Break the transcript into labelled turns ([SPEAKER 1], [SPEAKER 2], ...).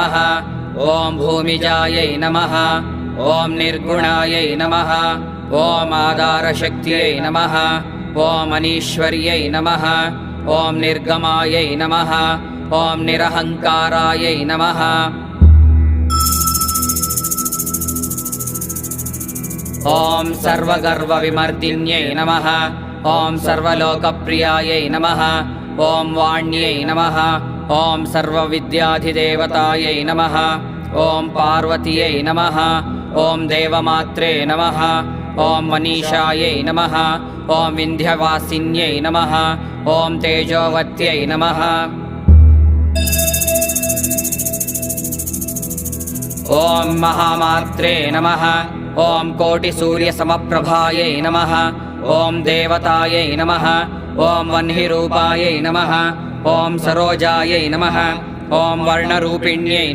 [SPEAKER 1] ॐ भूमिजायै नमः। ॐ निर्गुणायै नमः। ॐ आधारशक्त्यै नमः। ॐ अनीश्वर्यै नमः। ॐ निर्गमायै नमः। ॐ निरहङ्कारायै नमः। ॐ सर्वगर्वविमर्दिन्यै नमः। ॐ सर्वलोकप्रियायै नमः। ॐ वाण्यै नमः। ॐ सर्वविद्याधिदेवतायै नमः। ॐ पार्वत्यै नमः। ॐ देवमात्रे नमः। ॐ मनीषायै नमः। ॐ विन्ध्यवासिन्यै नमः। ॐ तेजोवत्यै नमः। ॐ महामात्रे नमः। ॐ कोटिसूर्यसमप्रभायै नमः। ॐ देवतायै नमः। ॐ वह्निरूपायै नमः। ॐ सरोजायै नमः। ॐ वर्णरूपिण्यै